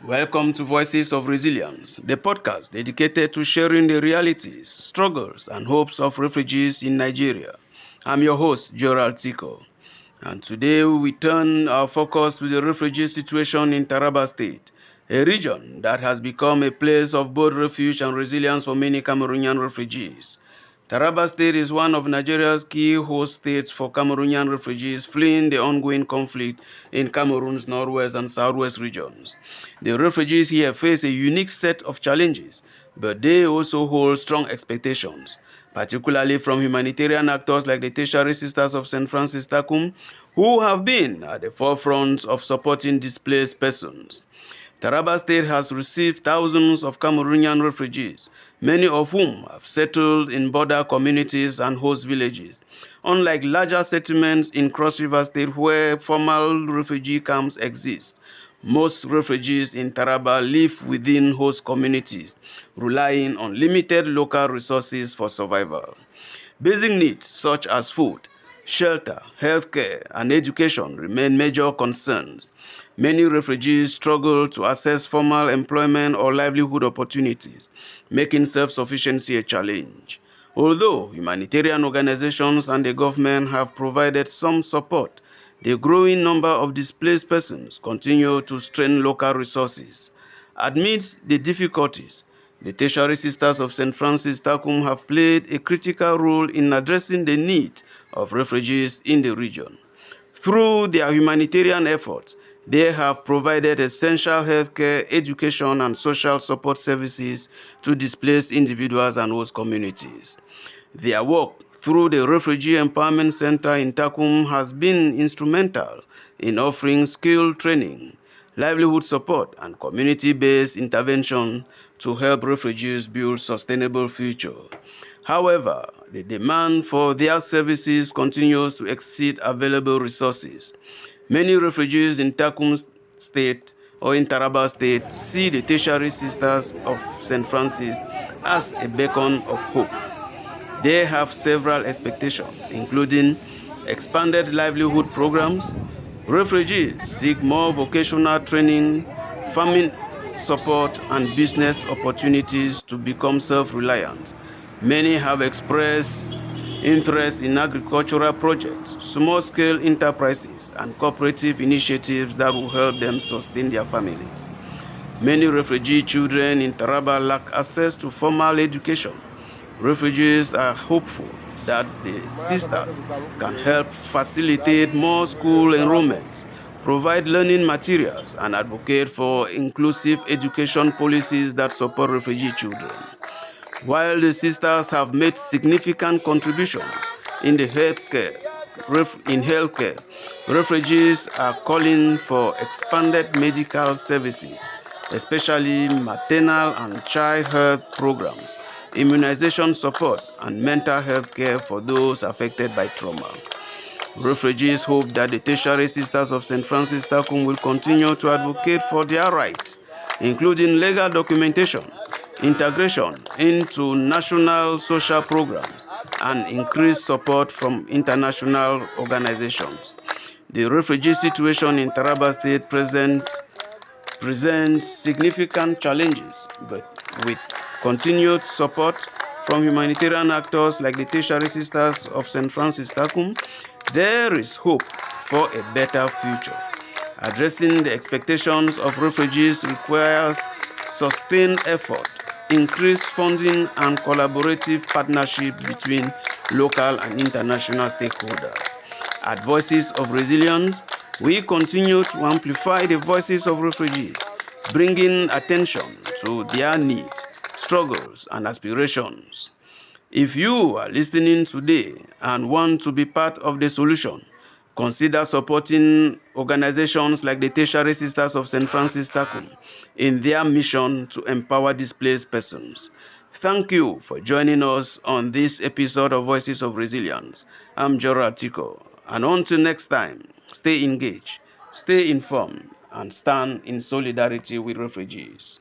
Welcome to Voices of Resilience, the podcast dedicated to sharing the realities, struggles, and hopes of refugees in Nigeria. I'm your host, Gerald Tico, and today we turn our focus to the refugee situation in Taraba State, a region that has become a place of both refuge and resilience for many Cameroonian refugees. Taraba State is one of Nigeria's key host states for Cameroonian refugees fleeing the ongoing conflict in Cameroon's northwest and southwest regions. The refugees here face a unique set of challenges, but they also hold strong expectations, particularly from humanitarian actors like the Tertiary Sisters of St. Francis Takum, who have been at the forefront of supporting displaced persons. Taraba State has received thousands of Cameroonian refugees, many of whom have settled in border communities and host villages. Unlike larger settlements in Cross River State where formal refugee camps exist, most refugees in Taraba live within host communities, relying on limited local resources for survival. Basic needs such as food, shelter, healthcare, and education remain major concerns. Many refugees struggle to access formal employment or livelihood opportunities, making self-sufficiency a challenge. Although humanitarian organizations and the government have provided some support, the growing number of displaced persons continue to strain local resources. Amidst the difficulties, the Tertiary Sisters of St. Francis Takum have played a critical role in addressing the need of refugees in the region. Through their humanitarian efforts, they have provided essential healthcare, education, and social support services to displaced individuals and host communities. Their work through the Refugee Empowerment Center in Takum has been instrumental in offering skill training, livelihood support, and community-based intervention to help refugees build sustainable future. However, the demand for their services continues to exceed available resources. Many refugees in Takum State or in Taraba State see the Tertiary Sisters of St. Francis as a beacon of hope. They have several expectations, including expanded livelihood programs. Refugees seek more vocational training, farming support, and business opportunities to become self-reliant. Many have expressed interest in agricultural projects, small-scale enterprises, and cooperative initiatives that will help them sustain their families. Many refugee children in Taraba lack access to formal education. Refugees are hopeful that the sisters can help facilitate more school enrollments, provide learning materials, and advocate for inclusive education policies that support refugee children. While the sisters have made significant contributions in healthcare, refugees are calling for expanded medical services, especially maternal and child health programs, immunization support, and mental health care for those affected by trauma. Refugees hope that the Tertiary Sisters of St. Francis Takum will continue to advocate for their rights, including legal documentation, integration into national social programs, and increased support from international organizations. The refugee situation in Taraba State presents significant challenges, but with continued support from humanitarian actors like the Tertiary Sisters of St. Francis Takum, there is hope for a better future. Addressing the expectations of refugees requires sustained effort, increased funding, and collaborative partnership between local and international stakeholders. At Voices of Resilience, we continue to amplify the voices of refugees, bringing attention to their needs, struggles, and aspirations. If you are listening today and want to be part of the solution, consider supporting organizations like the Tertiary Sisters of St. Francis Takum in their mission to empower displaced persons. Thank you for joining us on this episode of Voices of Resilience. I'm Gerald Tico, and until next time, stay engaged, stay informed, and stand in solidarity with refugees.